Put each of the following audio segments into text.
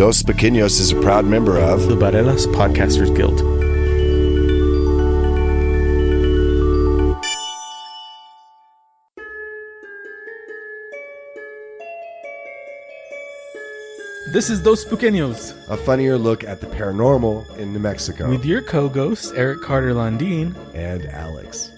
Dos Pequeños is a proud member of the Barelas Podcasters Guild. This is Dos Pequeños, a funnier look at the paranormal in New Mexico. with your co-ghosts, Eric Carter Landine and Alex.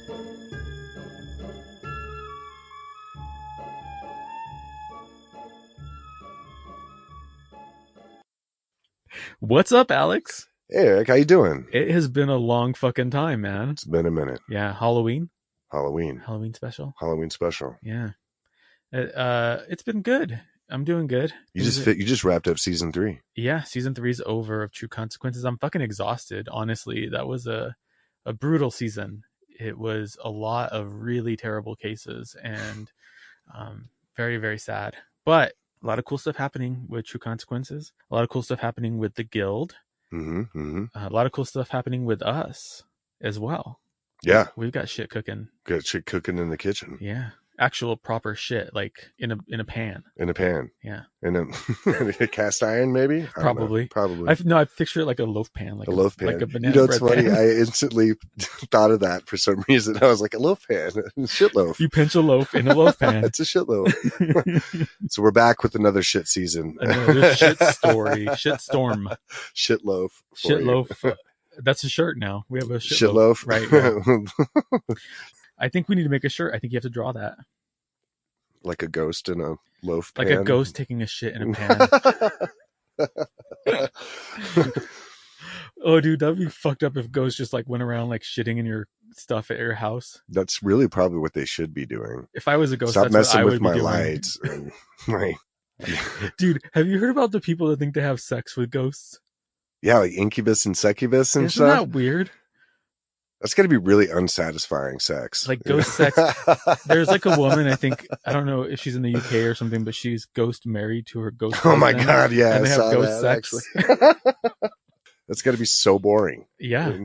What's up, Alex? Hey, Eric, how you doing? It has been a long fucking time, man. It's been a minute. Yeah, Halloween special. Halloween special. Yeah. It's been good. I'm doing good. You just wrapped up season 3. Yeah, season 3 is over of True Consequences. I'm fucking exhausted, honestly. That was a brutal season. It was a lot of really terrible cases and very, very sad. But a lot of cool stuff happening with True Consequences. A lot of cool stuff happening with the Guild. A lot of cool stuff happening with us as well. Yeah. We've got shit cooking. Got shit cooking in the kitchen. Yeah. Actual proper shit, like in a pan. In a pan. Yeah. In a cast iron, maybe? Probably. I picture it like a loaf pan. Like a loaf pan. Like a banana bread funny? Pan. I instantly thought of that for some reason. I was like, a loaf pan. Shit loaf. You pinch a loaf in a loaf pan. It's a shit loaf. So we're back with another shit season. Another shit story. Shit storm. Shit loaf. Shit loaf. That's a shirt now. We have a shit loaf. Right. Yeah. I think we need to make a shirt. I think you have to draw that. Like a ghost in a loaf pan? Like a ghost taking a shit in a pan. Oh, dude, that'd be fucked up if ghosts just like went around like shitting in your stuff at your house. That's really probably what they should be doing. If I was a ghost, stop that's messing what I with would my be doing. lights. Right. Dude, have you heard about the people that think they have sex with ghosts? Yeah, like incubus and succubus and Isn't stuff. that weird? That's got to be really unsatisfying sex. Like ghost sex. There's like a woman, I think, I don't know if she's in the UK or something, but she's ghost married to her ghost Oh my husband, God, yeah. and they I have saw ghost that, sex. That's got to be so boring. Yeah.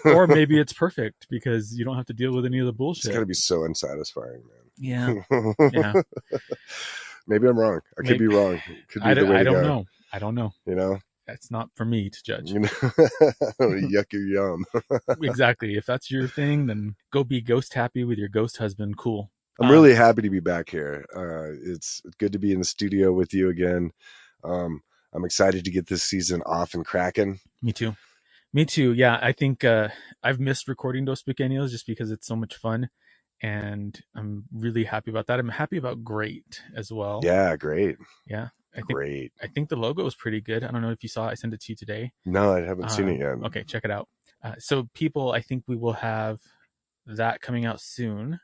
Or maybe it's perfect because you don't have to deal with any of the bullshit. It's got to be so unsatisfying, man. Yeah. Yeah. Maybe I'm wrong. I could be wrong. Could be the way I to don't go. know. I don't know. You know? That's not for me to judge. Yucky yum. Exactly. If that's your thing, then go be ghost happy with your ghost husband. Cool. I'm really happy to be back here. It's good to be in the studio with you again. I'm excited to get this season off and cracking. Me too. Yeah, I think I've missed recording Dos Pequeños just because it's so much fun. And I'm really happy about that. I'm happy about Great as well. Yeah, great. Yeah. Great. I think the logo is pretty good. I don't know if you saw it. I sent it to you today. No, I haven't seen it yet. Okay, check it out. So people, I think we will have that coming out soon.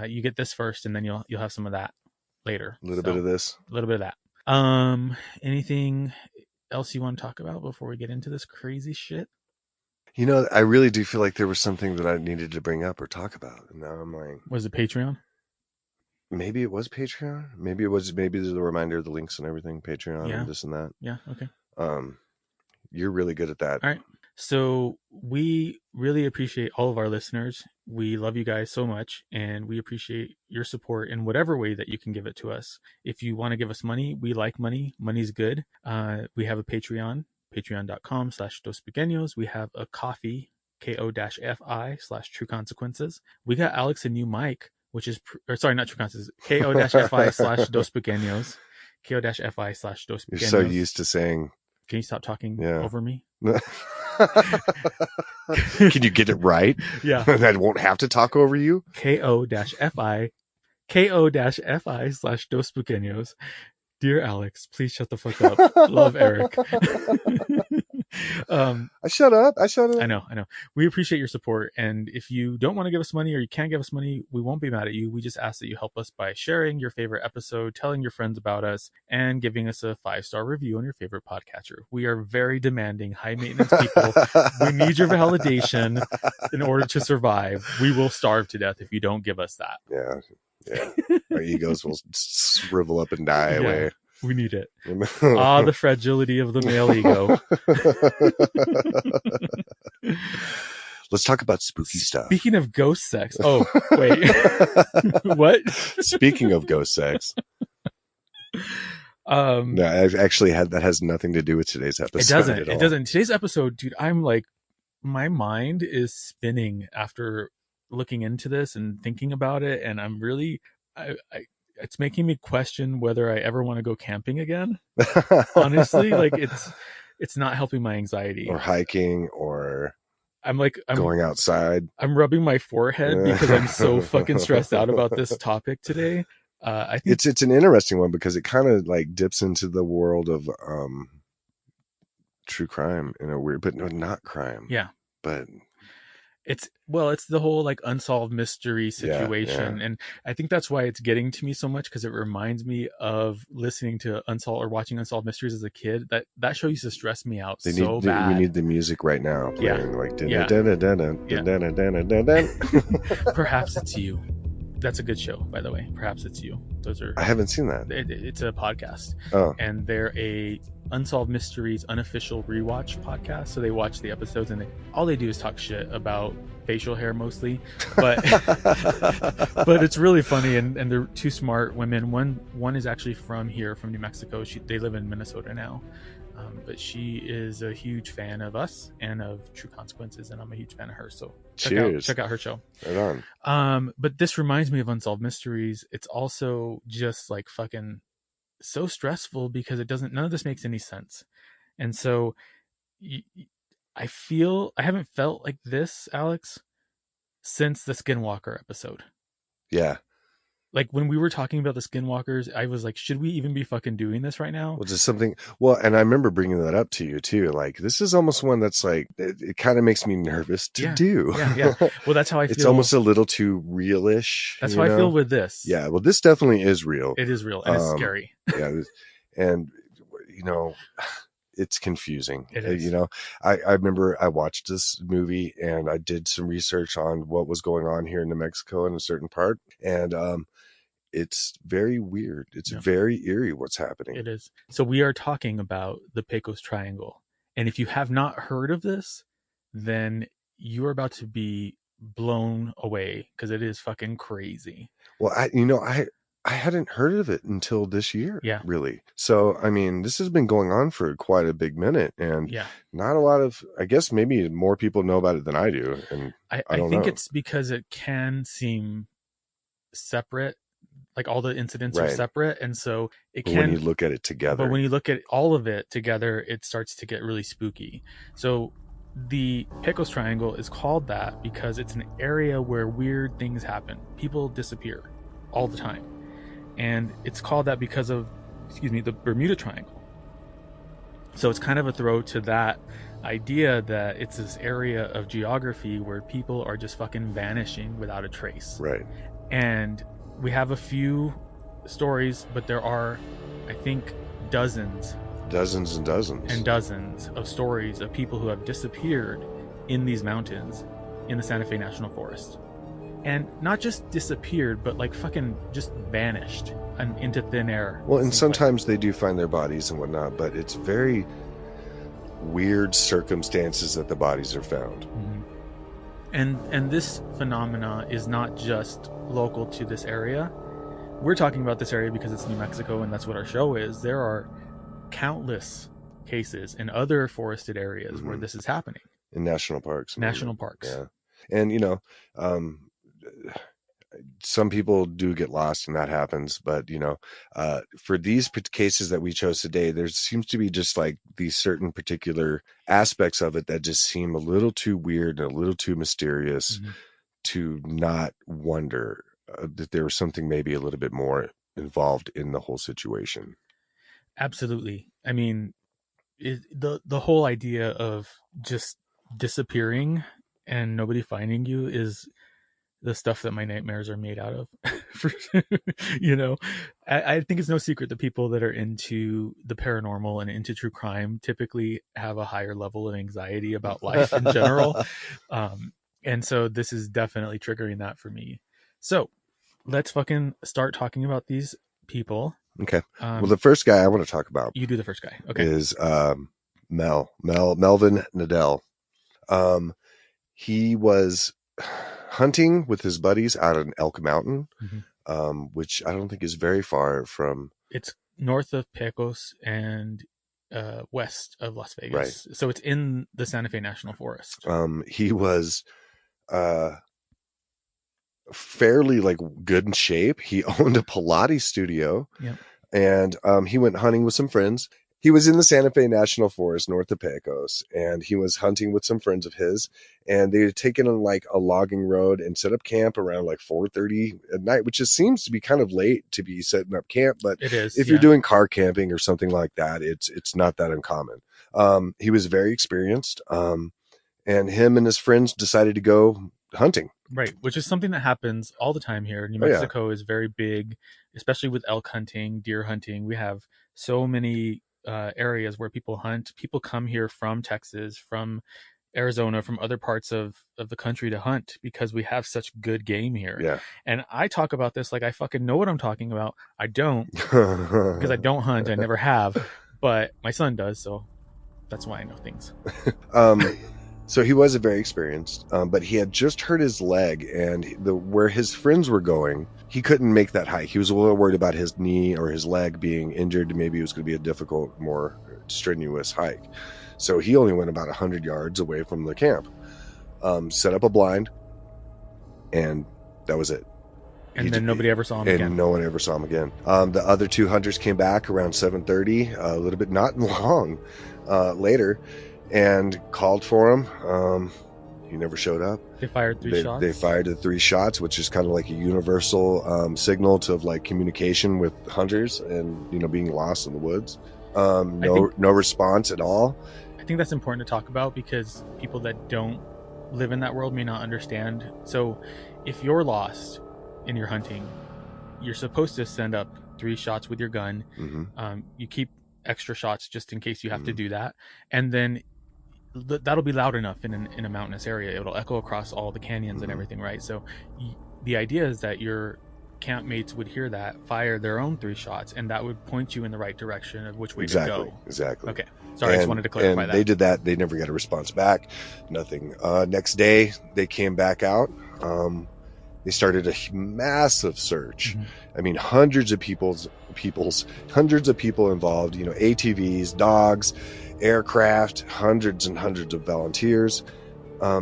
You get this first, and then you'll have some of that later. A little bit of this. A little bit of that. Anything else you want to talk about before we get into this crazy shit? You know, I really do feel like there was something that I needed to bring up or talk about. And now I'm like... Was it Patreon? Maybe it was Patreon. Maybe there's a reminder of the links and everything. Patreon and this and that. Yeah. Okay. You're really good at that. All right. So we really appreciate all of our listeners. We love you guys so much, and we appreciate your support in whatever way that you can give it to us. If you want to give us money, we like money. Money's good. We have a Patreon, patreon.com/Dos Pequeños. We have a Coffee, ko-fi/True Consequences. We got Alex a new mic, which is, not True Consequences, ko-fi/Dos Pequeños, ko-fi/Dos Pequeños. You're so used to saying... Can you stop talking over me? Can you get it right? Yeah. I won't have to talk over you. ko-fi/Dos Pequeños. Dear Alex, please shut the fuck up. Love, Eric. I shut up. I know. We appreciate your support. And if you don't want to give us money or you can't give us money, we won't be mad at you. We just ask that you help us by sharing your favorite episode, telling your friends about us, and giving us a 5-star review on your favorite podcatcher. We are very demanding, high maintenance people. We need your validation in order to survive. We will starve to death if you don't give us that. Yeah. Our egos will shrivel up and die away. We need it. The fragility of the male ego. Let's talk about spooky stuff. Speaking of ghost sex. Oh, wait. What? Speaking of ghost sex. No, um, I've actually had that has nothing to do with today's it episode doesn't. at It all. doesn't. Today's episode, dude, I'm like, my mind is spinning after looking into this and thinking about it, and I'm really, it's making me question whether I ever want to go camping again. Honestly, like it's not helping my Or anxiety. hiking or I'm like, going outside. I'm rubbing my forehead because I'm so fucking stressed out about this topic today. I think, It's an interesting one because it kind of like dips into the world of true crime in a weird, but no, not crime, yeah, but it's the whole like unsolved mystery yeah, yeah. situation, and I think that's why it's getting to me so much because it reminds me of listening to unsolved or watching unsolved mysteries as a kid. That show used to stress me out so We bad. need the music right now Yeah, playing like yeah, yeah. dun. Perhaps it's you. That's a good show, by the way. Perhaps it's you. Those are I haven't seen that. it's a podcast, Oh, and they're a unsolved mysteries unofficial rewatch podcast. So they watch the episodes, and all they do is talk shit about facial hair mostly, but but it's really funny, and they're two smart women. One is actually from here, from New Mexico. They live in Minnesota now. But she is a huge fan of us and of True Consequences, and I'm a huge fan of her. So cheers. check out her show. Right on. But this reminds me of Unsolved Mysteries. It's also just like fucking so stressful because none of this makes any sense. And so I haven't felt like this, Alex, since the Skinwalker episode. Yeah. Like when we were talking about the Skinwalkers, I was like, should we even be fucking doing this right now? Well, just something. Well, and I remember bringing that up to you too. Like, this is almost one that's like, it kind of makes me nervous to do. Yeah. Well, that's how I It's feel. almost a little too realish. That's how I feel with this. Yeah. Well, this definitely is real. It is real, and it's scary. Yeah. And, you know, it's confusing. It is. I remember I watched this movie and I did some research on what was going on here in New Mexico in a certain part. And, it's very weird. It's very eerie what's happening. It is. So we are talking about the Pecos Triangle. And if you have not heard of this, then you're about to be blown away because it is fucking crazy. Well, I hadn't heard of it until this year, really. So, I mean, this has been going on for quite a big minute, and not a lot of, I guess maybe more people know about it than I do. And I think it's because it can seem separate. Like all the incidents are separate, and so it can. When you look at it together, but when you look at all of it together, it starts to get really spooky. So the Pecos Triangle is called that because it's an area where weird things happen. People disappear all the time, and it's called that because of, the Bermuda Triangle. So it's kind of a throw to that idea that it's this area of geography where people are just fucking vanishing without a trace. Right. And we have a few stories, but there are, I think, dozens and dozens of stories of people who have disappeared in these mountains in the Santa Fe National Forest. And not just disappeared, but like fucking just vanished and into thin air. Well, and sometimes they do find their bodies and whatnot, but it's very weird circumstances that the bodies are found. Mm-hmm. And this phenomena is not just local to this area. We're talking about this area because it's New Mexico and that's what our show is. There are countless cases in other forested areas where this is happening. In national parks. Yeah. And, some people do get lost and that happens, but for these cases that we chose today, there seems to be just like these certain particular aspects of it that just seem a little too weird and a little too mysterious to not wonder that there was something maybe a little bit more involved in the whole situation. Absolutely. I mean, the whole idea of just disappearing and nobody finding you is the stuff that my nightmares are made out of. I think it's no secret that people that are into the paranormal and into true crime typically have a higher level of anxiety about life in general. And so this is definitely triggering that for me. So let's fucking start talking about these people. Okay. Well, the first guy I want to talk about. You do the first guy. Okay. Is Melvin Nadell. He was hunting with his buddies out on Elk Mountain, which I don't think is very far from. It's north of Pecos and west of Las Right. Vegas. So it's in the Santa Fe National Forest. He was uh fairly like good in shape. He owned a Pilates studio, Yeah. and he went hunting with some friends. He was in the Santa Fe National Forest north of Pecos, and he was hunting with some friends of his. And they had taken on like a logging road and set up camp around like 4:30 at night, which just seems to be kind of late to be setting up camp. But It is. if you're Yeah. doing car camping or something like that, it's not that uncommon. He was very experienced, and him and his friends decided to go hunting. Right, which is something that happens all the time here. New Oh yeah, Mexico is very big, especially with elk hunting, deer hunting. We have so many areas where people hunt. People come here from Texas, from Arizona, from other parts of the country to hunt because we have such good game here. yeah. And I talk about this like I fucking know what I'm talking about. I don't, because I don't hunt. I never have, but my son does, so that's why I know things. So he was very experienced, but he had just hurt his leg, and where his friends were going, he couldn't make that hike. He was a little worried about his knee or his leg being injured. Maybe it was going to be a difficult, more strenuous hike. So he only went about 100 yards away from the camp, set up a blind, and that was it. And then nobody ever saw him again. And no one ever saw him again. The other two hunters came back around 7:30, a little bit not long later, and called for him. He never showed up. They fired three shots. They fired the 3 shots, which is kind of like a universal signal to like communication with hunters and being lost in the woods. No response at all. I think that's important to talk about because people that don't live in that world may not understand. So if you're lost and you're hunting, you're supposed to send up 3 shots with your gun. Mm-hmm. You keep extra shots just in case you have to do that, and then that'll be loud enough in a mountainous area. It'll echo across all the canyons and everything, right? So the idea is that your campmates would hear that, fire their own 3 shots, and that would point you in the right direction of which way to go. Exactly. Okay. Sorry, I just wanted to clarify that. They did that. They never got a response back. Nothing. Next day, they came back out. They started a massive search. Mm-hmm. I mean, hundreds of people involved. ATVs, dogs, aircraft, hundreds and hundreds of volunteers.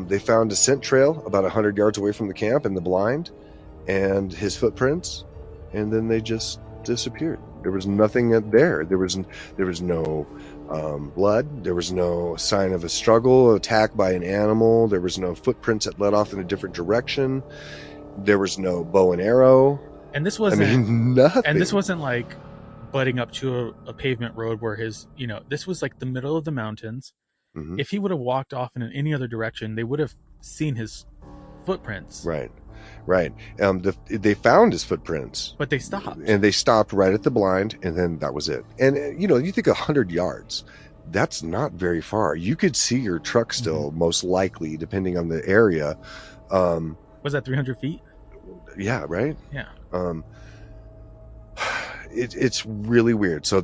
They found a scent trail about 100 yards away from the camp in the blind, and his footprints, and then they just disappeared. There was nothing there. There was no blood. There was no sign of a struggle, attack by an animal. There was no footprints that led off in a different direction. There was no bow and arrow. And this wasn't nothing. And this wasn't like butting up to a pavement road where this was like the middle of the mountains. Mm-hmm. If he would have walked off in any other direction, they would have seen his footprints. Right. They found his footprints, but they stopped. And they stopped right at the blind, and then that was it. And you think 100 yards, that's not very far. You could see your truck still, most likely, depending on the area. Was that 300 feet? Yeah, right? Yeah. It's really weird. So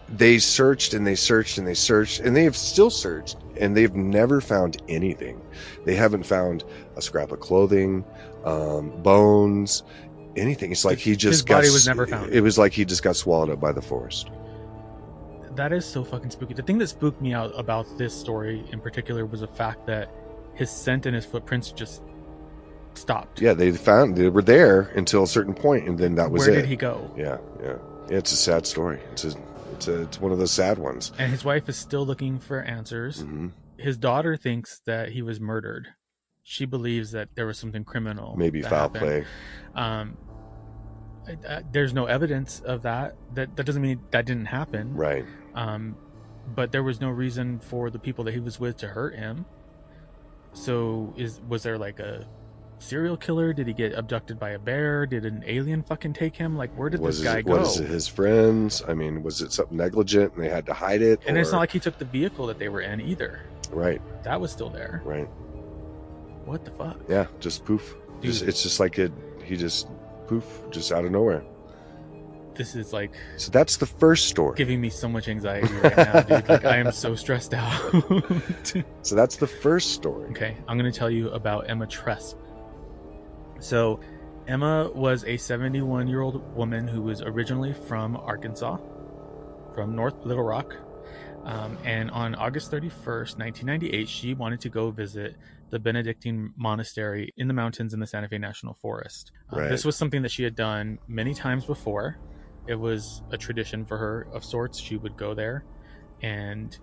they searched and they searched and they searched, and they have still searched, and they've never found anything. They haven't found a scrap of clothing, bones, anything. It's like his body was never found. It was like he just got swallowed up by the forest. That is so fucking spooky. The thing that spooked me out about this story in particular was the fact that his scent and his footprints just stopped. Yeah, they were there until a certain point, and then that was it. Where did he go? Yeah. It's a sad story. It's one of those sad ones. And his wife is still looking for answers. Mm-hmm. His daughter thinks that he was murdered. She believes that there was something criminal. Maybe foul play. There's no evidence of that. That doesn't mean that didn't happen. Right. But there was no reason for the people that he was with to hurt him. So was there like a serial killer? Did he get abducted by a bear? Did an alien fucking take him? Like, where did this guy go? Was it his friends? I mean, was it something negligent and they had to hide it? And it's not like he took the vehicle that they were in either. Right. That was still there. Right. What the fuck? Yeah, just poof. It's just like he just poof, just out of nowhere. This is like... So that's the first story. Giving me so much anxiety right now, dude. Like, I am so stressed out. So that's the first story. Okay, I'm going to tell you about Emma Tresp. So, Emma was a 71-year-old woman who was originally from Arkansas. from North Little Rock. And on August 31st, 1998, she wanted to go visit the Benedictine monastery in the mountains in the Santa Fe National Forest. This Right. was something that she had done many times before. It was a tradition for her of sorts. She would go there and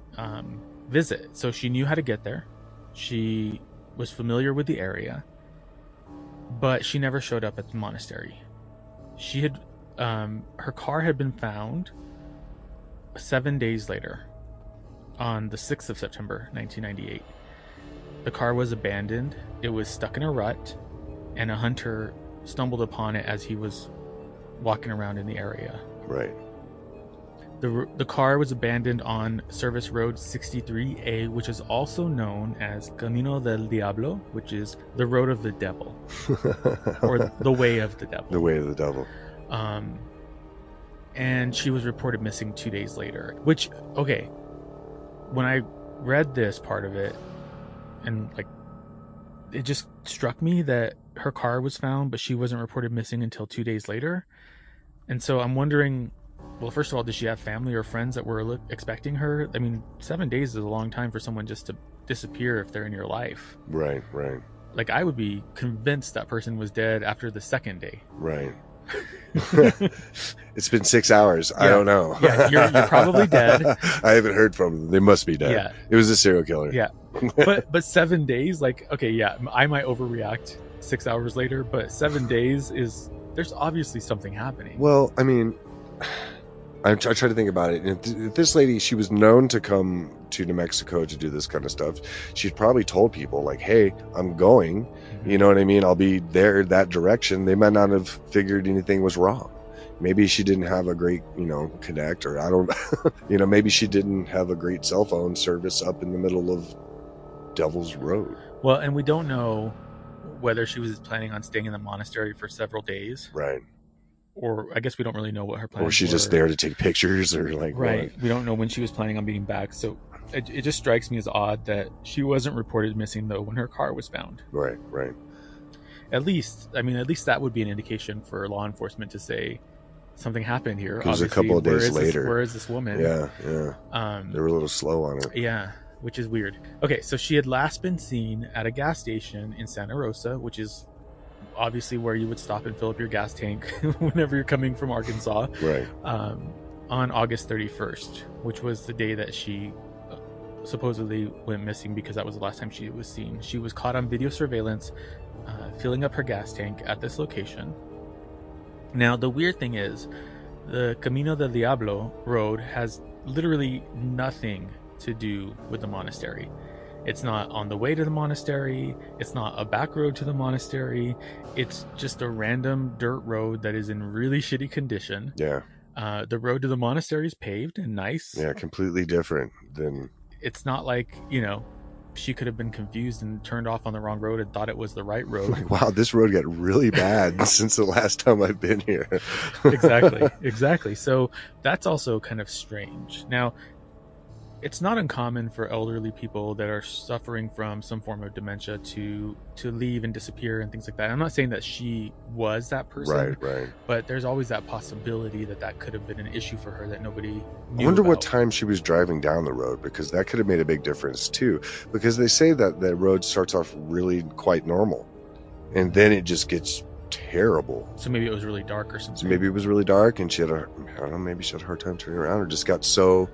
visit. So she knew how to get there. She was familiar with the area, but she never showed up at the monastery. She had her car had been found 7 days later, on the 6th of September, 1998. The car was abandoned. It was stuck in a rut, and a hunter stumbled upon it as he was walking around in the area. Right. The car was abandoned on Service Road 63A, which is also known as Camino del Diablo, which is the road of the devil, or the way of the devil. The way of the devil. And she was reported missing 2 days later. Which, okay, when I read this part of it, and like, it just struck me that her car was found, but she wasn't reported missing until 2 days later. And so I'm wondering, well, first of all, does she have family or friends that were expecting her? I mean, 7 days is a long time for someone just to disappear if they're in your life. Right, right. Like, I would be convinced that person was dead after the second day. Right. It's been 6 hours. Yeah. I don't know. Yeah, you're probably dead. I haven't heard from them. They must be dead. Yeah. It was a serial killer. Yeah. But 7 days, like, okay, yeah, I might overreact 6 hours later, but 7 days there's obviously something happening. Well, I mean, I try to think about it. If this lady, she was known to come to New Mexico to do this kind of stuff. She'd probably told people, like, hey, I'm going. Mm-hmm. You know what I mean? I'll be there that direction. They might not have figured anything was wrong. Maybe she didn't have a great, connect, or I don't, maybe she didn't have a great cell phone service up in the middle of Devil's Road. Well, and we don't know whether she was planning on staying in the monastery for several days. Right. Or I guess we don't really know what her plans were. Or she's just there to take pictures, or like, right. What? We don't know when she was planning on being back. So it just strikes me as odd that she wasn't reported missing, though, when her car was found. Right, right. At least that would be an indication for law enforcement to say something happened here. It was a couple of days later. Where is this woman? Yeah. They were a little slow on it. Yeah, which is weird. Okay, so she had last been seen at a gas station in Santa Rosa, which is obviously where you would stop and fill up your gas tank whenever you're coming from Arkansas. Right. On August 31st, which was the day that she supposedly went missing, because that was the last time she was seen. She was caught on video surveillance filling up her gas tank at this location. Now, the weird thing is, the Camino del Diablo road has literally nothing to do with the monastery. It's not on the way to the monastery. It's not a back road to the monastery. It's just a random dirt road that is in really shitty condition. Yeah. The road to the monastery is paved and nice. Yeah, completely different than... It's not like, she could have been confused and turned off on the wrong road and thought it was the right road. Like, wow, this road got really bad since the last time I've been here. Exactly. So that's also kind of strange. Now, it's not uncommon for elderly people that are suffering from some form of dementia to leave and disappear and things like that. I'm not saying that she was that person, right. But there's always that possibility that could have been an issue for her that nobody knew I wonder about. what time she was driving down the road, because that could have made a big difference too. Because they say that the road starts off really quite normal, and then it just gets terrible. So maybe it was really dark or something. So maybe it was really dark, and she had maybe she had a hard time turning around, or just got so,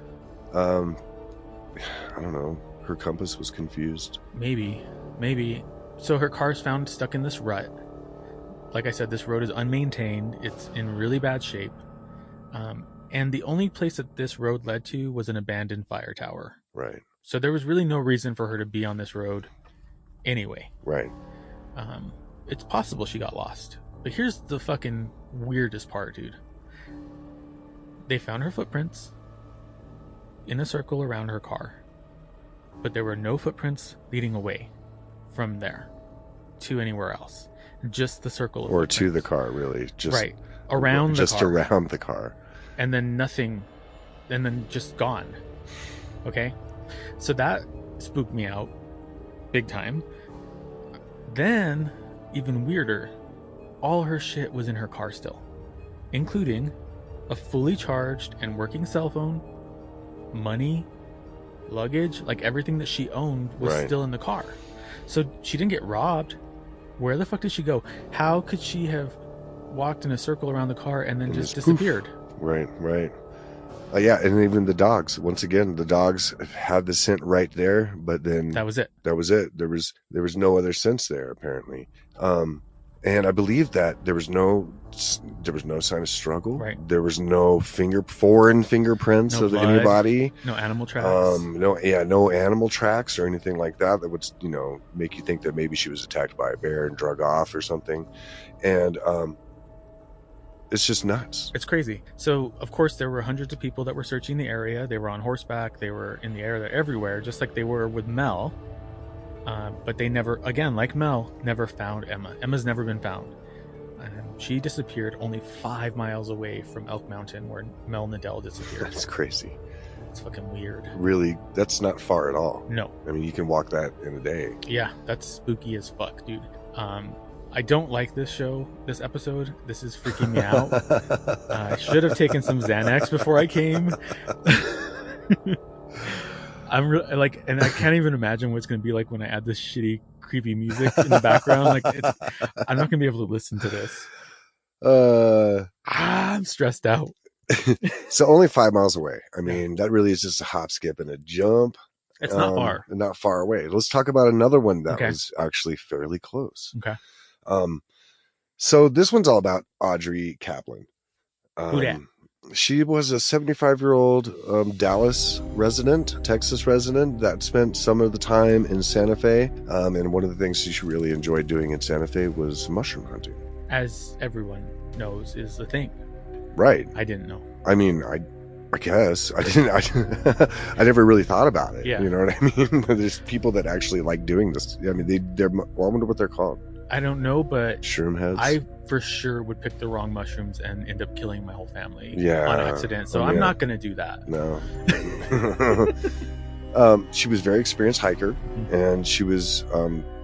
I don't know, her compass was confused. Maybe. So her car's found stuck in this rut. Like I said, this road is unmaintained. It's in really bad shape. And the only place that this road led to was an abandoned fire tower. Right. So there was really no reason for her to be on this road anyway. Right. It's possible she got lost. But here's the fucking weirdest part, dude. They found her footprints in a circle around her car, but there were no footprints leading away from there to anywhere else. Just the circle of or footprints. To the car, really. Just right. Around just the car. around the car. And then nothing, and then just gone. Okay? So that spooked me out big time. Then, even weirder, all her shit was in her car still, including a fully charged and working cell phone, money, luggage, like everything that she owned was Right. still in the car. So she didn't get robbed. Where the fuck did she go? How could she have walked in a circle around the car and then And just just poof. disappeared? Right, right. Yeah, and even the dogs. Once again, the dogs had the scent right there, but then That was it. that was it. There was no other sense there apparently. And I believe that there was no sign of struggle. Right. There was no foreign fingerprints No of blood, anybody. no animal tracks. No animal tracks or anything like that would make you think that maybe she was attacked by a bear and drug off or something. And it's just nuts. It's crazy. So, of course, there were hundreds of people that were searching the area. They were on horseback. They were in the air. They're everywhere, just like they were with Mel. But they never, again, like Mel, never found Emma. Emma's never been found. She disappeared only 5 miles away from Elk Mountain, where Mel Nadell disappeared. That's crazy. It's fucking weird. Really, that's not far at all. No. I mean, you can walk that in a day. Yeah, that's spooky as fuck, dude. I don't like this episode. This is freaking me out. I should have taken some Xanax before I came. And I can't even imagine what it's going to be like when I add this shitty, creepy music in the background. I'm not going to be able to listen to this. I'm stressed out. So only 5 miles away. I mean, that really is just a hop, skip, and a jump. It's not far. Not far away. Let's talk about another one that Okay. was actually fairly close. Okay. So this one's all about Audrey Kaplan. Who dat? She was a 75-year-old Dallas resident, Texas resident that spent some of the time in Santa Fe. And one of the things she really enjoyed doing in Santa Fe was mushroom hunting. As everyone knows, is the thing. Right. I didn't know. I mean, I guess I didn't. I never really thought about it. Yeah. You know what I mean? There's people that actually like doing this. I mean, they're. Well, I wonder what they're called. I don't know, but Shroom heads. I for sure would pick the wrong mushrooms and end up killing my whole family Yeah. on accident. So I'm not going to do that. No. She was a very experienced hiker, and she was.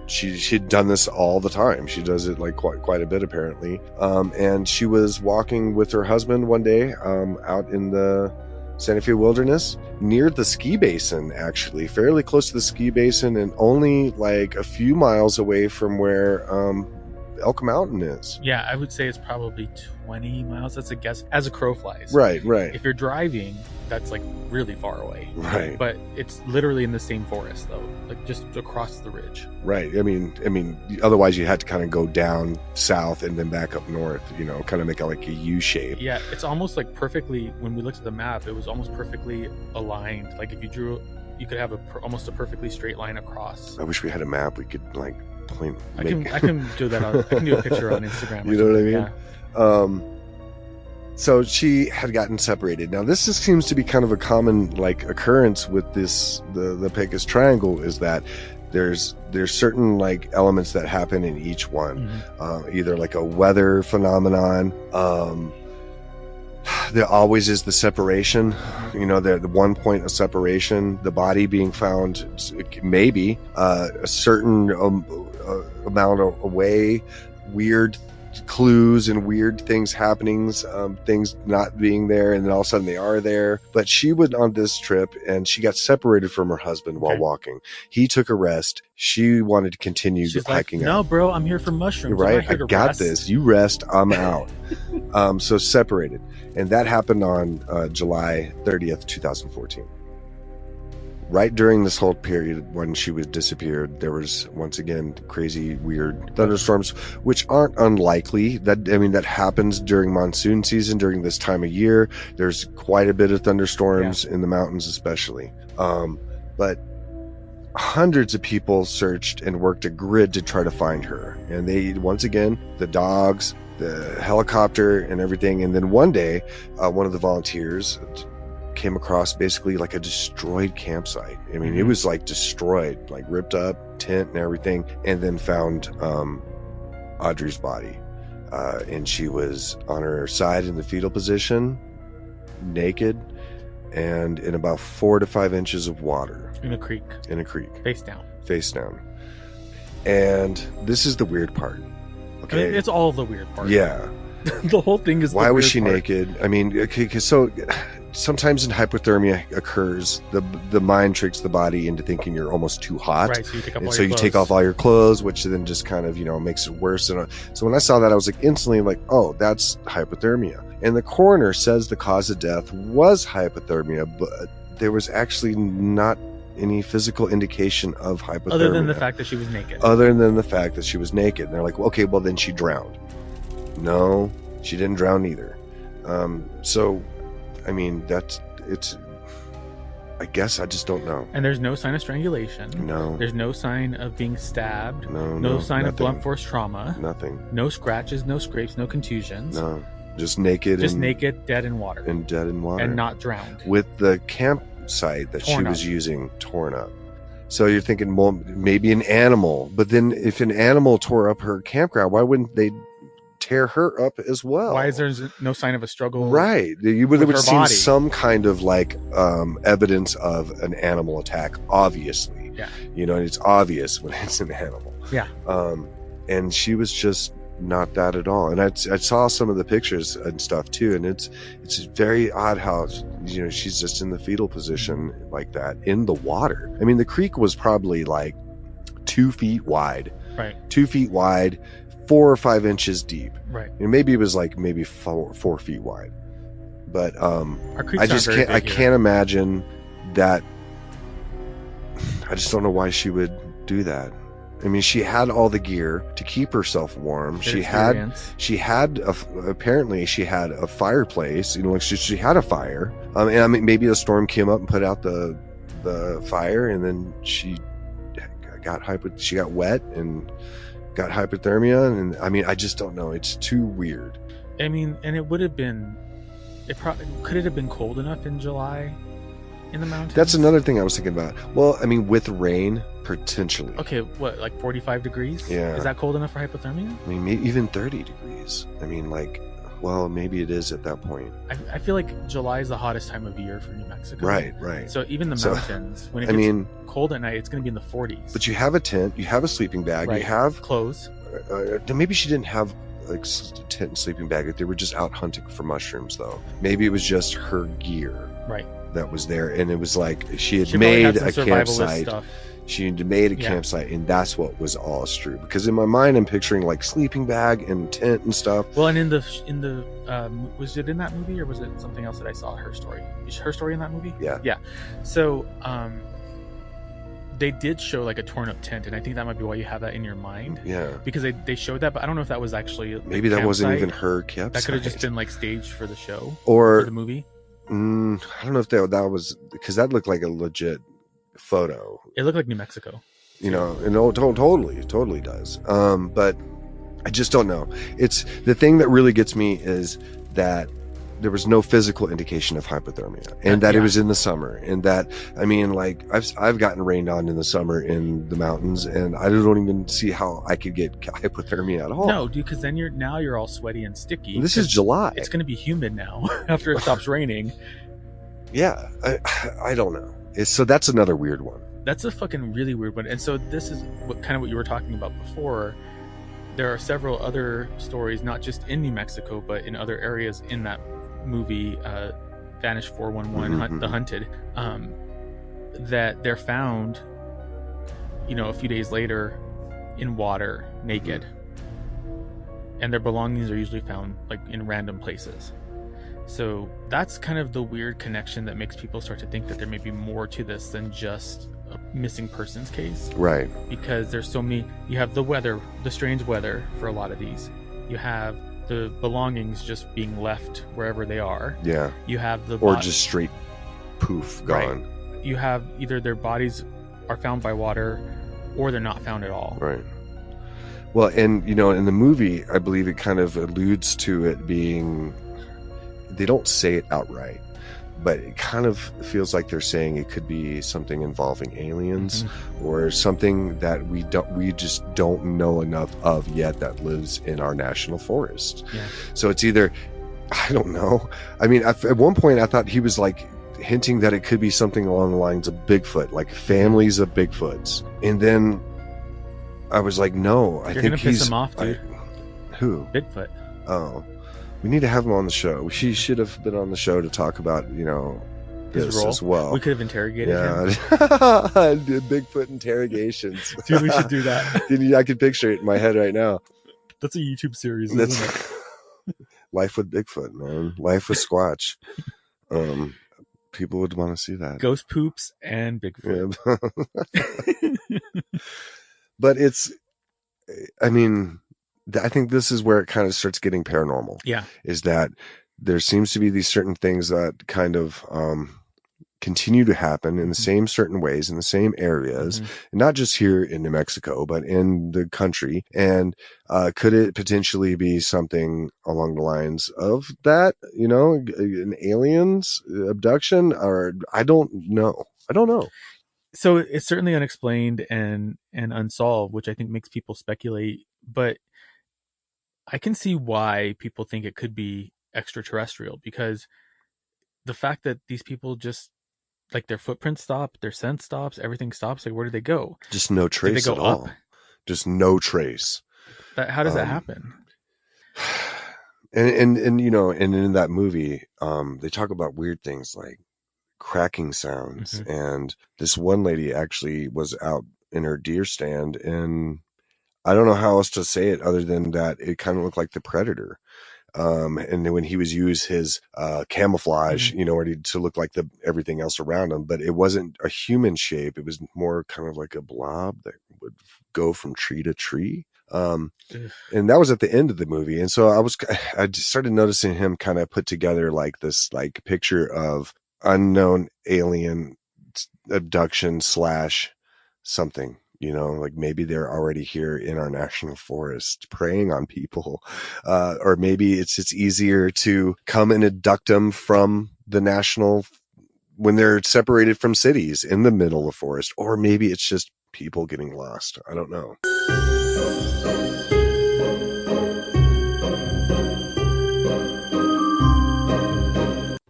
She'd done this all the time. She does it like quite a bit apparently. And she was walking with her husband one day out in the Santa Fe wilderness near the ski basin, actually fairly close to the ski basin, and only like a few miles away from where Elk Mountain is. Yeah, I would say it's probably 20 miles. That's a guess as a crow flies. Right. If you're driving, that's like really far away. Right. But it's literally in the same forest though, like just across the ridge. Right. I mean, otherwise you had to kind of go down south and then back up north, kind of make it like a U shape. Yeah, it's almost like perfectly, when we looked at the map, it was almost perfectly aligned. Like if you drew, you could have almost a perfectly straight line across. I wish we had a map we could like point. I can do that. I can do a picture on Instagram. You know what I mean? Yeah. So she had gotten separated. Now this seems to be kind of a common like occurrence with the Pecos Triangle, is that there's certain like elements that happen in each one. Either like a weather phenomenon. There always is the separation, the one point of separation, the body being found maybe a certain amount away, weird clues and weird things happening, things not being there, and then all of a sudden they are there. But she went on this trip and she got separated from her husband while walking. He took a rest. She wanted to continue hiking. No, bro, I'm here for mushrooms. Right, I got this. You rest, I'm out. So separated. And that happened on July 30th, 2014. Right during this whole period when she was disappeared, there was once again crazy, weird thunderstorms, which aren't unlikely. That happens during monsoon season during this time of year. There's quite a bit of thunderstorms in the mountains, especially. But hundreds of people searched and worked a grid to try to find her. And they, once again, the dogs, the helicopter, and everything. And then one day, one of the volunteers came across basically like a destroyed campsite. I mean, it was like destroyed, like ripped up, tent and everything, and then found Audrey's body. And she was on her side in the fetal position, naked, and in about 4 to 5 inches of water. In a creek. Face down. And this is the weird part. Okay. I mean, it's all the weird part. Yeah. The whole thing is why the was weird she part. naked? I mean, okay, 'cause so sometimes in hypothermia occurs, the mind tricks the body into thinking you're almost too hot. Right, so you take off And all so your you take clothes. off all your clothes, which then just kind of, makes it worse. And so when I saw that, I was like instantly like, oh, that's hypothermia. And the coroner says the cause of death was hypothermia, but there was actually not any physical indication of hypothermia. Other than the fact that she was naked. And they're like, well, okay, well, then she drowned. No, she didn't drown either. So, I mean, I guess I just don't know. And there's no sign of strangulation. No. There's no sign of being stabbed. No sign of nothing. blunt force trauma. Nothing. No scratches, no scrapes, no contusions. No. Just naked. Naked, dead in water. And dead in water. And not drowned. With the campsite that she was using torn up. So you're thinking, well, maybe an animal. But then if an animal tore up her campground, why wouldn't they tear her up as well? Why is there no sign of a struggle? Right. You would have seen body? some kind of like evidence of an animal attack, obviously. Yeah. And it's obvious when it's an animal. Yeah. And she was just not that at all. And I saw some of the pictures and stuff too, and it's very odd how she's just in the fetal position like that in the water. I mean, the creek was probably like 2 feet wide. Right. 2 feet wide, 4 or 5 inches deep. Right. And maybe it was like maybe 4 feet wide. But I just can't imagine that. I just don't know why she would do that. I mean, she had all the gear to keep herself warm. She had apparently she had a fireplace. She had a fire. And I mean, maybe the storm came up and put out the fire, and then she got wet and got hypothermia. And I mean, I just don't know. It's too weird. I mean, and it would have been. Could it have been cold enough in July in the mountains? That's another thing I was thinking about. Well, I mean, with rain. Potentially. Okay, what, like 45 degrees? Yeah. Is that cold enough for hypothermia? I mean, maybe even 30 degrees. I mean, well, maybe it is at that point. I feel like July is the hottest time of year for New Mexico. Right. So even the mountains, when it gets cold at night, it's going to be in the 40s. But you have a tent, you have a sleeping bag, right. You have clothes. Maybe she didn't have like tent and sleeping bag. They were just out hunting for mushrooms, though. Maybe it was just her gear. Right. That was there, and it was like she made a campsite. Stuff. She had made a campsite, and that's what was all true. Because in my mind, I'm picturing like sleeping bag and tent and stuff. Well, and in the was it in that movie, or was it something else that I saw? Her story. Is her story in that movie? Yeah. So they did show like a torn up tent, and I think that might be why you have that in your mind. Yeah. Because they showed that, but I don't know if that was actually maybe that wasn't even her campsite. That could have just been like staged for the show or for the movie. I don't know if that was, because that looked like a legit photo. It looked like New Mexico, and totally does. But I just don't know. It's the thing that really gets me is that there was no physical indication of hypothermia, and that it was in the summer, and that, I mean, like I've gotten rained on in the summer in the mountains, and I don't even see how I could get hypothermia at all. No, dude, because then you're all sweaty and sticky. This is July. It's going to be humid now after it stops raining. Yeah, I don't know. So that's another weird one. That's a fucking really weird one. And so this is what you were talking about before. There are several other stories, not just in New Mexico, but in other areas in that movie, Vanish 411, The Hunted, that they're found, a few days later in water, naked. And their belongings are usually found like in random places. So that's kind of the weird connection that makes people start to think that there may be more to this than just a missing persons case. Right. Because there's so many, you have the weather, the strange weather for a lot of these. You have the belongings just being left wherever they are. Yeah. You have or just straight poof, gone. Right. You have either their bodies are found by water or they're not found at all. Right. Well, and in the movie, I believe it kind of alludes to it being, they don't say it outright, but it kind of feels like they're saying it could be something involving aliens, or something that we just don't know enough of yet that lives in our national forest. Yeah. So it's either, I don't know. I mean, at one point I thought he was like hinting that it could be something along the lines of Bigfoot, like families of Bigfoots. And then I was like, no, I think he's piss him off, dude. Who? Bigfoot. Oh. We need to have him on the show. She should have been on the show to talk about, His this role as well. We could have interrogated him. Did Bigfoot interrogations. Dude, we should do that. Dude, I can picture it in my head right now. That's a YouTube series, That's isn't it? Life with Bigfoot, man. Life with Squatch. People would want to see that. Ghost poops and Bigfoot. Yeah. But I think this is where it kind of starts getting paranormal. Yeah. Is that there seems to be these certain things that kind of continue to happen in the same certain ways in the same areas, and not just here in New Mexico, but in the country. And could it potentially be something along the lines of that, an aliens abduction? Or I don't know. So it's certainly unexplained and unsolved, which I think makes people speculate. But I can see why people think it could be extraterrestrial, because the fact that these people just, like, their footprints stop, their scent stops, everything stops. Like, where did they go? Just no trace. Did they go at all. up? Just no trace. How does that happen? And in that movie, they talk about weird things like cracking sounds. And this one lady actually was out in her deer stand, and I don't know how else to say it other than that it kind of looked like the Predator. And then when he was use his camouflage, to look like everything else around him, but it wasn't a human shape. It was more kind of like a blob that would go from tree to tree. And that was at the end of the movie. And so I just started noticing him kind of put together like this, like picture of unknown alien abduction / something. Like maybe they're already here in our national forest preying on people. Or maybe it's just easier to come and abduct them from the national when they're separated from cities in the middle of forest. Or maybe it's just people getting lost. I don't know.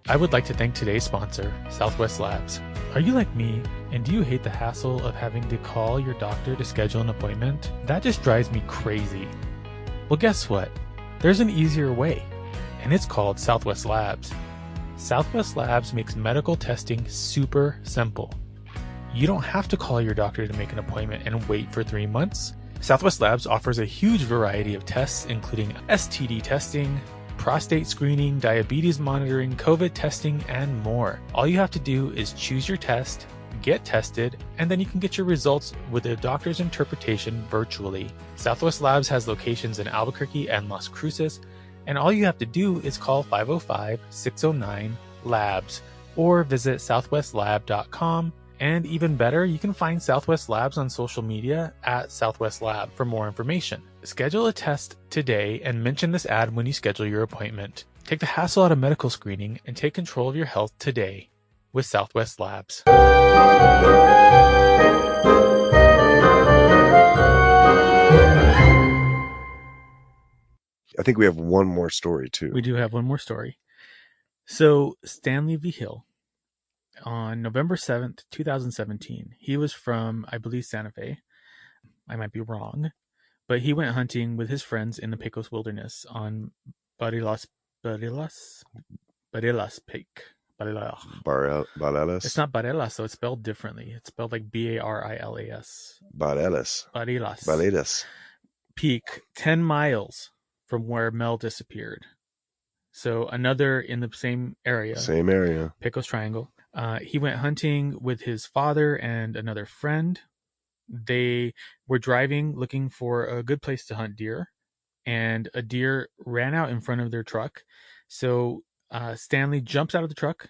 I would like to thank today's sponsor, Southwest Labs. Are you like me, and do you hate the hassle of having to call your doctor to schedule an appointment? That just drives me crazy. Well, guess what? There's an easier way, and it's called Southwest Labs. Southwest Labs makes medical testing super simple. You don't have to call your doctor to make an appointment and wait for 3 months. Southwest Labs offers a huge variety of tests, including STD testing, prostate screening, diabetes monitoring, COVID testing, and more. All you have to do is choose your test, get tested, and then you can get your results with a doctor's interpretation virtually. Southwest Labs has locations in Albuquerque and Las Cruces, and all you have to do is call 505-609-LABS or visit southwestlab.com. And even better, you can find Southwest Labs on social media at Southwest Lab for more information. Schedule a test today and mention this ad when you schedule your appointment. Take the hassle out of medical screening and take control of your health today with Southwest Labs. I think we have one more story too. We do have one more story. So Stanley V. Hill, on November 7th, 2017, he was from, I believe, Santa Fe. I might be wrong, but he went hunting with his friends in the Pecos wilderness on Barelas Peak. Barelas. It's not Barelas, so it's spelled differently. It's spelled like Barilas. Barelas Peak, 10 miles from where Mel disappeared. So another in the same area. Pecos Triangle. He went hunting with his father and another friend. They were driving, looking for a good place to hunt deer, and a deer ran out in front of their truck. So Stanley jumps out of the truck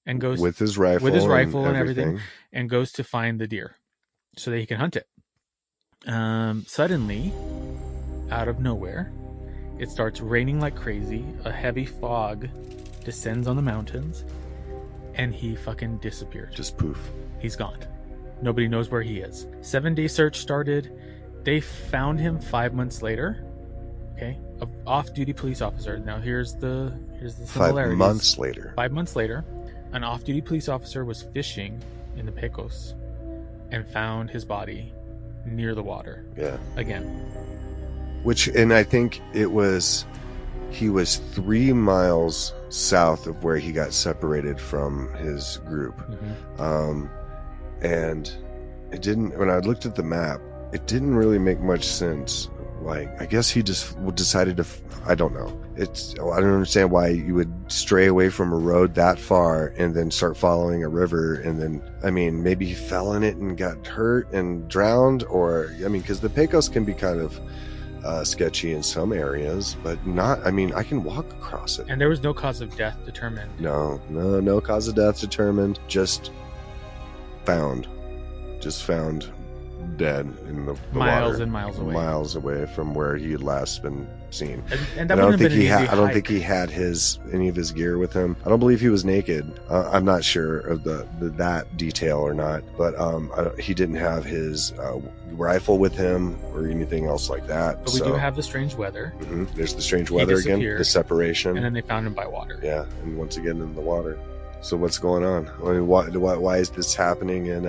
and goes with his rifle and everything, and goes to find the deer so that he can hunt it. Suddenly, out of nowhere, it starts raining like crazy. A heavy fog descends on the mountains, and he fucking disappeared. Just poof. He's gone. Nobody knows where he is. 7-day search started. They found him 5 months later. Okay, an off-duty police officer. Now here's the similarities. 5 months later. 5 months later, an off-duty police officer was fishing in the Pecos and found his body near the water. Yeah. Again. And I think it was he was 3 miles south of where he got separated from his group. Um, and it didn't, when I looked at the map, it didn't really make much sense. Like, I guess he just decided to, I don't know. I don't understand why you would stray away from a road that far and then start following a river. And then, I mean, maybe he fell in it and got hurt and drowned, or, I mean, because the Pecos can be kind of sketchy in some areas, but not, I mean, I can walk across it. And there was no cause of death determined. No cause of death determined. Just found dead in the miles water, and miles away from where he had last been seen. And that wouldn't have been an easy hike. I don't think he had any of his gear with him. I don't believe he was naked. I'm not sure of that detail or not, but he didn't have his rifle with him or anything else like that. But we do have the strange weather. Mm-hmm. There's the strange weather again, the separation, and then they found him by water. Yeah, and once again in the water. So what's going on? I mean, why is this happening in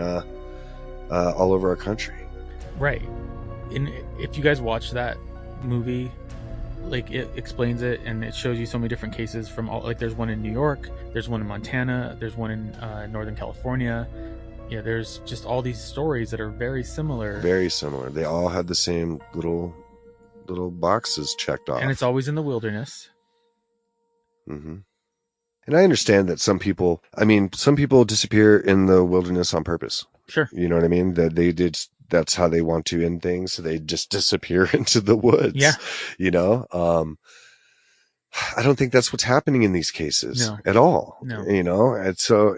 all over our country? Right. And if you guys watch that movie, like, it explains it, and it shows you so many different cases from all, like, there's one in New York, there's one in Montana, there's one in Northern California. Yeah, there's just all these stories that are very similar. Very similar. They all had the same little boxes checked off. And it's always in the wilderness. Mm-hmm. And I understand that some people disappear in the wilderness on purpose. Sure. You know what I mean? That's how they want to end things. So they just disappear into the woods. Yeah. You know? I don't think that's what's happening in these cases at all. No. You know? And so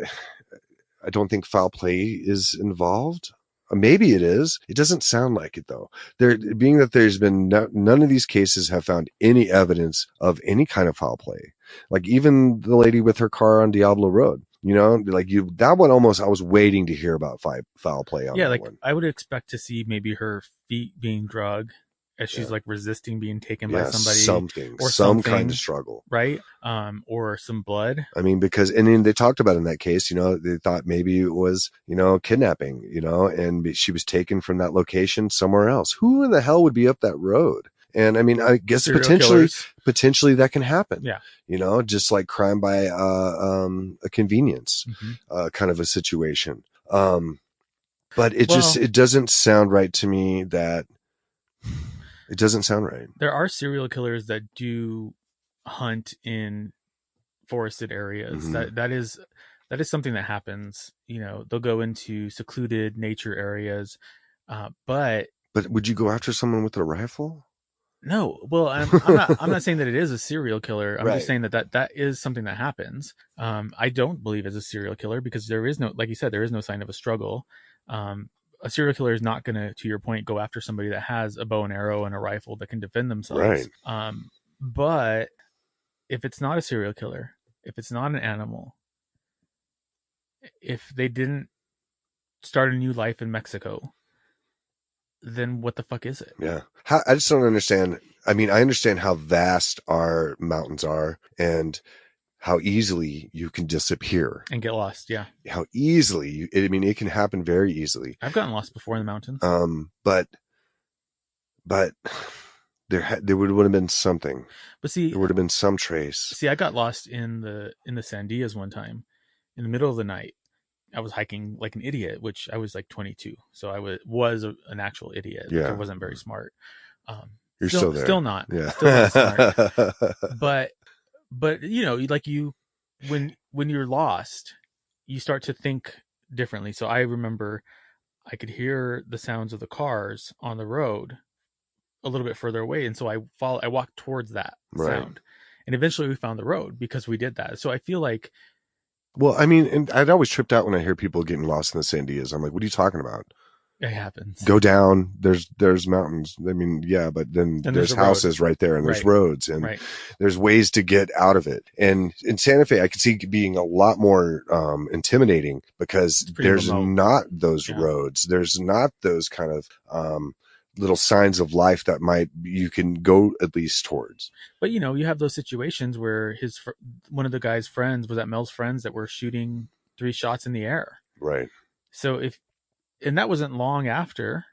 I don't think foul play is involved. Maybe it is. It doesn't sound like it, though. Being that there's been none of these cases have found any evidence of any kind of foul play. Like even the lady with her car on Diablo Road, you know, like that one almost, I was waiting to hear about foul play on that one. I would expect to see maybe her feet being drugged as she's like resisting being taken by somebody, or some kind of struggle, right? Or some blood. I mean, because, and then they talked about in that case, you know, they thought maybe it was, you know, kidnapping, you know, and she was taken from that location somewhere else. Who in the hell would be up that road? And I mean, I guess potentially that can happen. Yeah. You know, just like crime by a convenience, kind of a situation. But it doesn't sound right to me that. It doesn't sound right. There are serial killers that do hunt in forested areas. Mm-hmm. That is something that happens. You know, they'll go into secluded nature areas, but would you go after someone with a rifle? No. Well, I'm not saying that it is a serial killer. I'm just saying that is something that happens. I don't believe it's a serial killer because there is no, like you said, there is no sign of a struggle. A serial killer is not going to your point, go after somebody that has a bow and arrow and a rifle that can defend themselves. Right. But if it's not a serial killer, if it's not an animal, if they didn't start a new life in Mexico, then what the fuck is it? Yeah. I just don't understand. I mean, I understand how vast our mountains are and how easily you can disappear and get lost. Yeah. How easily it can happen very easily. I've gotten lost before in the mountains. But there would have been something. But see, there would have been some trace. See, I got lost in the Sandias one time in the middle of the night. I was hiking like an idiot, which I was like 22. So I was an actual idiot. Yeah. I wasn't very smart. You're still there. Still not. Yeah. Still not smart. But you know, like when you're lost, you start to think differently. So I remember I could hear the sounds of the cars on the road a little bit further away. And so I walked towards that sound. And eventually we found the road because we did that. So I feel like, well, I mean, and I'd always tripped out when I hear people getting lost in the Sandias. I'm like, what are you talking about? It happens. Go down. There's mountains. I mean, yeah, but then there's houses right there, and there's roads, and there's ways to get out of it. And in Santa Fe, I could see being a lot more intimidating because there's not those roads. There's not those kind of little signs of life that you can go at least towards. But you know, you have those situations where one of the guy's friends was at Mel's friends that were shooting 3 shots in the air. Right. So and that wasn't long after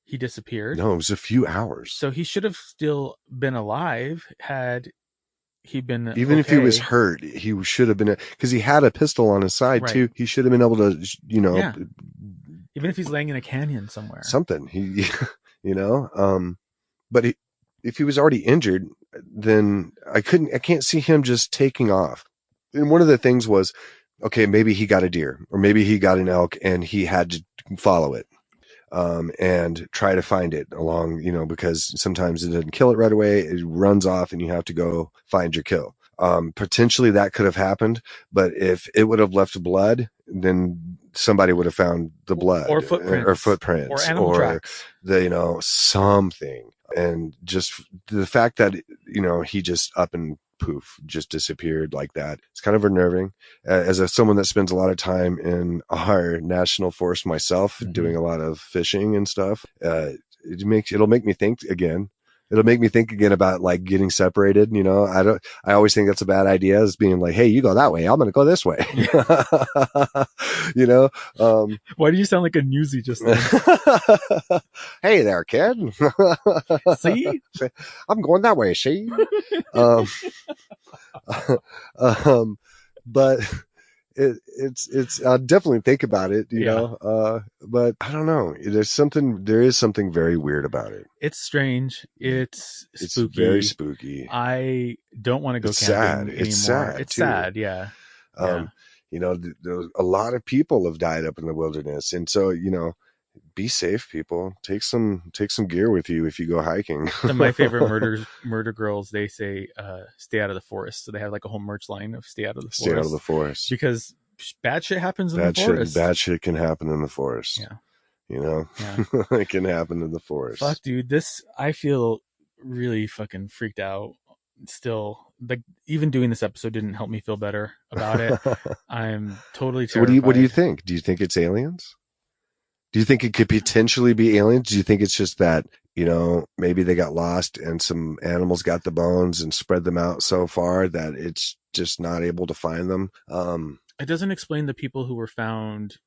he disappeared. No, it was a few hours. So he should have still been alive had he'd been Even if he was okay. hurt, he should have been, because he had a pistol on his side Right. too. He should have been able to, Yeah. Even if he's laying in a canyon somewhere. something. He, you know, but if he was already injured, then I can't see him just taking off. And one of the things was, okay, maybe he got a deer or maybe he got an elk and he had to follow it. And try to find it along, because sometimes it doesn't kill it right away. It runs off and you have to go find your kill. Potentially that could have happened, but if it would have left blood, then somebody would have found the Or blood or footprints or footprints animal or tracks. something. And just the fact that, he just up and poof, just disappeared like that. It's kind of unnerving. As someone that spends a lot of time in our national forest myself, doing a lot of fishing and stuff, it'll make me think again. It'll make me think again about like getting separated. I always think that's a bad idea, is being like, hey, you go that way, I'm going to go this way. you know, Why do you sound like a newsie just then? hey there, kid. See? I'm going that way. See? um, but it's I'll definitely think about it, Yeah. but I don't know. There is something very weird about it. It's strange. It's It's very spooky. spooky. I don't want to go It's sad. camping It's anymore. sad It's too. sad. Yeah. Yeah. Um, a lot of people have died up in the wilderness, and so be safe, people. Take some gear with you if you go hiking. My favorite murder girls, they say stay out of the forest. So they have like a whole merch line of stay out of the Stay out of the forest forest. because bad shit happens in the Bad forest. shit can happen in the forest. Yeah. Yeah. It can happen in the Fuck, forest. dude. I feel really fucking freaked out still. Like, even doing this episode didn't help me feel better about it. I'm totally So what do you terrified. think? Do you think it's aliens? Do you think it could potentially be aliens? Do you think it's just that, maybe they got lost and some animals got the bones and spread them out so far that it's just not able to find them? It doesn't explain the people who were found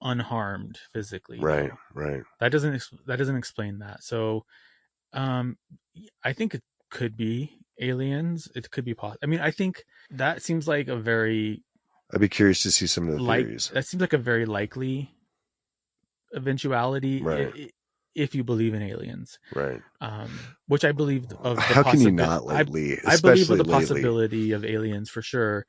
unharmed physically, Right, though. right. That doesn't explain that. So, um, I think it could be aliens. It could be possible. I mean, I think that seems like a very I'd be curious to see some of the theories. that seems like a very likely Right, eventuality if you believe in aliens. right. Which I believe of the How can you possibility. not lately, I believe of especially the lately? possibility of aliens for sure.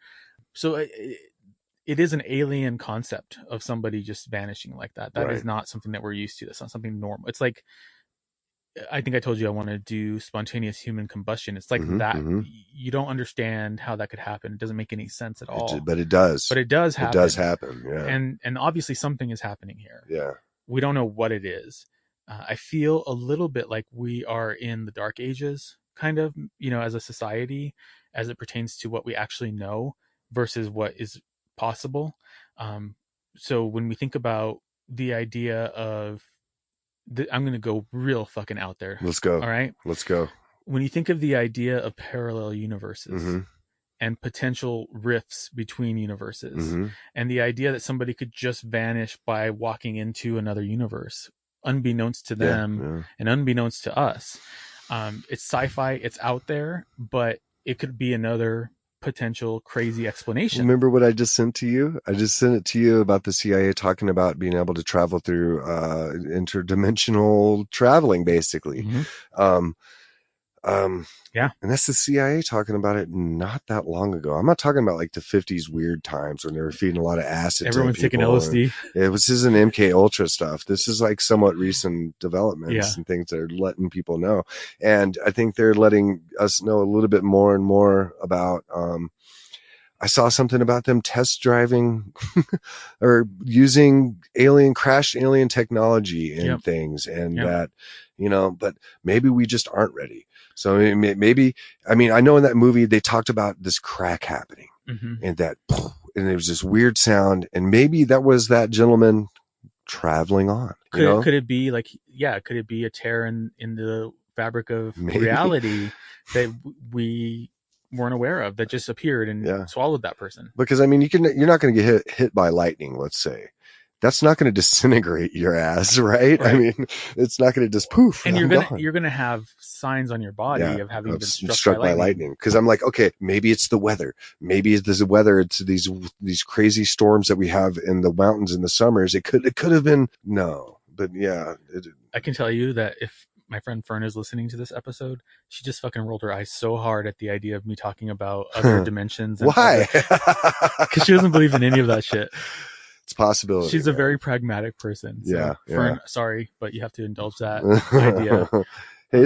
So it is an alien concept of somebody just vanishing like that. That is Right. not something that we're used to. That's not something normal. It's like, I think I told you I want to do spontaneous human combustion. It's like Mm-hmm, that. mm-hmm. You don't understand how that could happen. It doesn't make any sense at all. But it does. But it does It does happen, happen. Yeah. and obviously something is happening here. Yeah. We don't know what it is. I feel a little bit like we are in the dark ages, kind of, as a society, as it pertains to what we actually know versus what is possible. So when we think about the idea of, I'm going to go real fucking out there. Let's go. All right. Let's go. When you think of the idea of parallel universes Mm-hmm. and potential rifts between universes, Mm-hmm. and the idea that somebody could just vanish by walking into another universe, unbeknownst to Yeah. them Yeah. and unbeknownst to us. It's sci-fi, it's out there, but it could be another potential crazy explanation. Remember what I just sent to you? I just sent it to you about the CIA talking about being able to travel through interdimensional traveling, basically. Mm-hmm. Um, Yeah. and that's the CIA talking about it not that long ago. I'm not talking about like the 50s weird times when they were feeding a lot of acid Everyone's to taking people. LSD. This isn't MK Ultra stuff. This is like somewhat recent developments Yeah. and things that are letting people know. And I think they're letting us know a little bit more and more about, I saw something about them test driving or using crashed alien technology in Yep. things, and Yep. that, but maybe we just aren't ready. So maybe, I mean, I know in that movie they talked about this crack happening, Mm-hmm. and there was this weird sound, and maybe that was that gentleman traveling on. Could it be like, could it be a tear in the fabric of Maybe. reality that we weren't aware of, that just appeared and swallowed that person? Because I mean, you're not going to get hit by lightning, let's say, that's not going to disintegrate your ass, right? I mean, it's not going to just poof and I'm gone. you're gonna have signs on your body of having been struck by lightning. Because I'm like, okay, maybe it's the weather. Maybe it's the weather. It's these crazy storms that we have in the mountains in the summers. It could have been no, but yeah. I can tell you that if my friend Fern is listening to this episode, she just fucking rolled her eyes so hard at the idea of me talking about other dimensions. And why? Because she doesn't believe in any of that shit. It's a possibility. She's a very pragmatic person. So yeah. Fern, sorry, but you have to indulge that idea. Hey,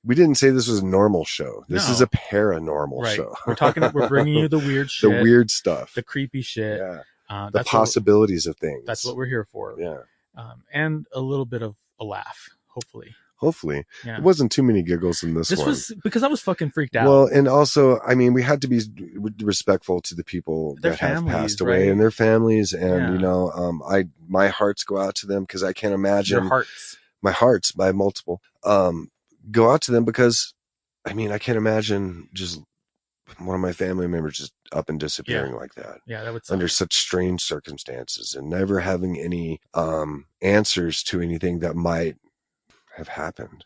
we didn't say this was a normal show. This is a paranormal show. We're bringing you the weird shit. The weird stuff. The creepy shit. Yeah. The possibilities of things. That's what we're here for. Yeah. And a little bit of a laugh, hopefully. Yeah. It wasn't too many giggles in this one. This was because I was fucking freaked out. Well, and also, I mean, we had to be respectful to the people that have passed away and their families. And, you know, my hearts go out to them because I can't imagine my hearts by multiple, go out to them because, I mean, I can't imagine just one of my family members just up and disappearing like that. Yeah, that would suck. Under such strange circumstances and never having any answers to anything that might have happened,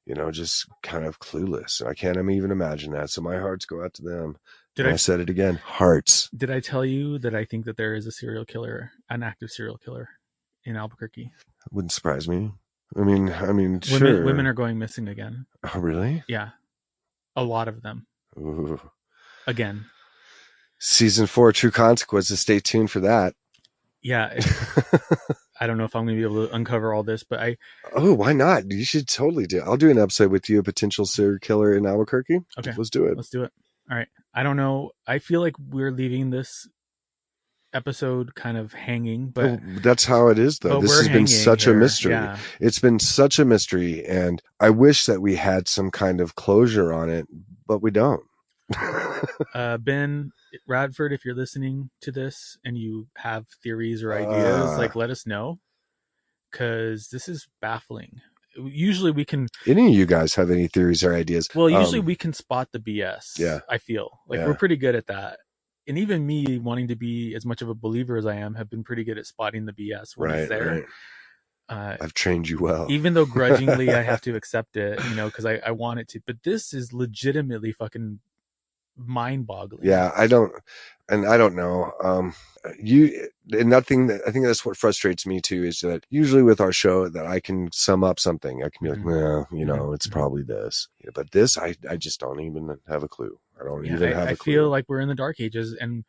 you know, just kind of clueless. And I can't even imagine that. So my hearts go out to them. I said it again, hearts. Did I tell you that I think that there is a serial killer, an active serial killer in Albuquerque? Wouldn't surprise me. I mean, sure. Women are going missing again. Oh, really? Yeah. A lot of them. Ooh. Again. Season 4, True Consequences. Stay tuned for that. Yeah. I don't know if I'm going to be able to uncover all this, but Oh, why not? You should totally do it. I'll do an episode with you, a potential serial killer in Albuquerque. Okay. Let's do it. All right. I don't know. I feel like we're leaving this episode kind of hanging, but that's how it is, though. This has been such a mystery. Yeah. It's been such a mystery, and I wish that we had some kind of closure on it, but we don't. Ben Radford, if you're listening to this and you have theories or ideas, like let us know, because this is baffling. Usually we can. Any of you guys have any theories or ideas? Well, usually we can spot the BS. Yeah, I feel like we're pretty good at that. And even me, wanting to be as much of a believer as I am, have been pretty good at spotting the BS when it's there. Right. I've trained you well. Even though grudgingly I have to accept it, you know, because I want it to. But this is legitimately fucking mind-boggling. Yeah, I don't know. I think that's what frustrates me too, is that usually with our show that I can sum up something. I can be like, well, you know, it's probably this. Yeah, but this, I just don't even have a clue. I don't even have a clue. I feel like we're in the dark ages, and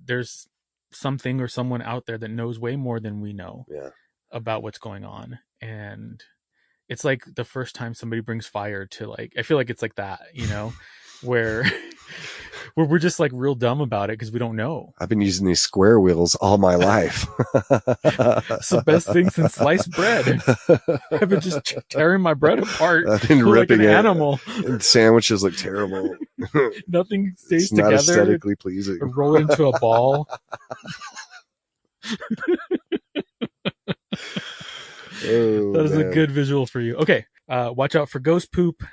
there's something or someone out there that knows way more than we know about what's going on. And it's like the first time somebody brings fire to, like, I feel like it's like that, you know, where we're just like real dumb about it because we don't know. I've been using these square wheels all my life. It's the best thing since sliced bread. I've been just tearing my bread apart. I've been ripping like an animal. And sandwiches look terrible. Nothing stays it's together. Not aesthetically pleasing. Roll it into a ball. That is a good visual for you. Okay. Watch out for ghost poop.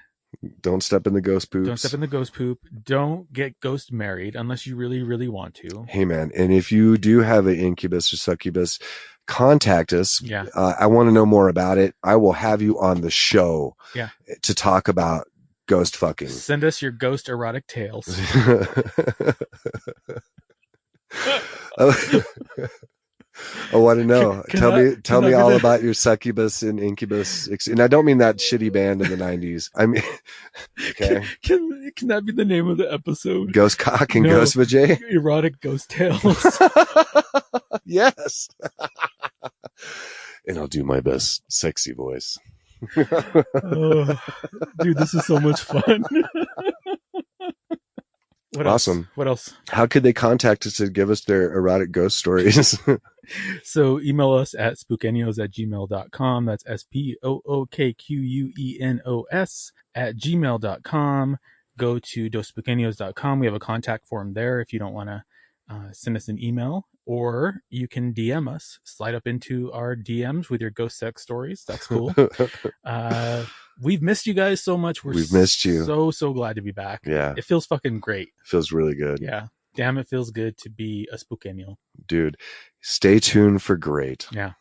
Don't step in the ghost poop. Don't step in the ghost poop. Don't get ghost married unless you really, really want to. Hey, man. And if you do have an incubus or succubus, contact us. Yeah. I want to know more about it. I will have you on the show to talk about ghost fucking. Send us your ghost erotic tales. I want to know. Tell me all about your succubus and incubus. And I don't mean that shitty band in the 90s. I mean, okay. Can that be the name of the episode? Ghost cock and ghost vajay? Erotic ghost tales. Yes. And I'll do my best sexy voice. Dude, this is so much fun. Awesome. What else? How could they contact us to give us their erotic ghost stories? So email us at spookenios@gmail.com. That's SPOOKQUENOS @gmail.com. Go to dospookenios.com. We have a contact form there if you don't want to send us an email, or you can DM us. Slide up into our DMs with your ghost sex stories. That's cool. We've missed you guys so much. We've missed you. So glad to be back. Yeah. It feels fucking great. It feels really good. Yeah. damn, it feels good to be a spookennial. Dude, stay tuned for great. Yeah.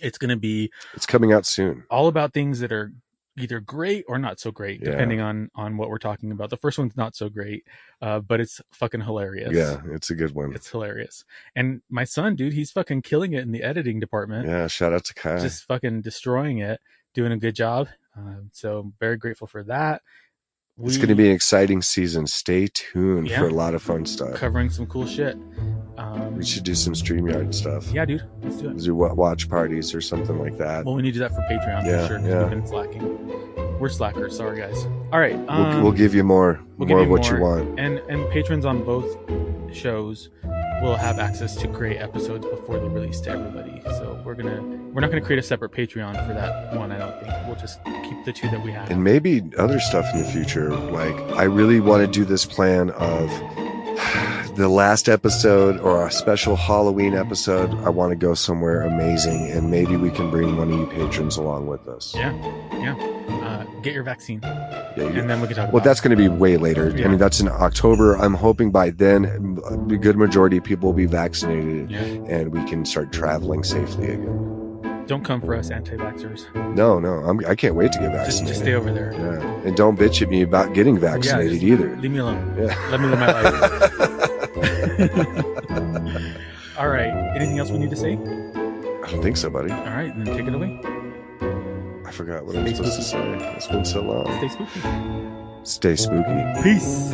It's going to be It's coming out soon. all about things that are either great or not so great, Yeah. depending on what we're talking about. The first one's not so great, but it's fucking hilarious. Yeah, it's a good one. It's hilarious. And my son, dude, he's fucking killing it in the editing department. Yeah, shout out to Kai. Just fucking destroying it, doing a good job. So very grateful for that. It's going to be an exciting season. Stay tuned for a lot of fun stuff. Covering some cool shit. We should do some StreamYard stuff. Yeah, dude. Let's do it. Do watch parties or something like that. Well, we need to do that for Patreon for sure, because we've been slacking. We're slackers. Sorry, guys. All right. We'll give you more of what you want. And patrons on both shows will have access to create episodes before they're released to everybody. So we're not gonna create a separate Patreon for that one. I don't think. We'll just keep the two that we have. And maybe other stuff in the future. Like, I really want to do this plan of the last episode or a special Halloween episode. I want to go somewhere amazing, and maybe we can bring one of you patrons along with us. Yeah. Get your vaccine. Yeah, and then we can talk about Well, that's going to be way later. Yeah. I mean, that's in October. I'm hoping by then a good majority of people will be vaccinated, and we can start traveling safely again. Don't come for us anti-vaxxers. No, I can't wait to get vaccinated. Just stay over there. Yeah. And don't bitch at me about getting vaccinated either. Leave me alone. Yeah. Let me live my life. All right. Anything else we need to say? I don't think so, buddy. All right, then take it away. I forgot what I'm supposed to say. It's been so long. Stay spooky. Stay spooky. Peace.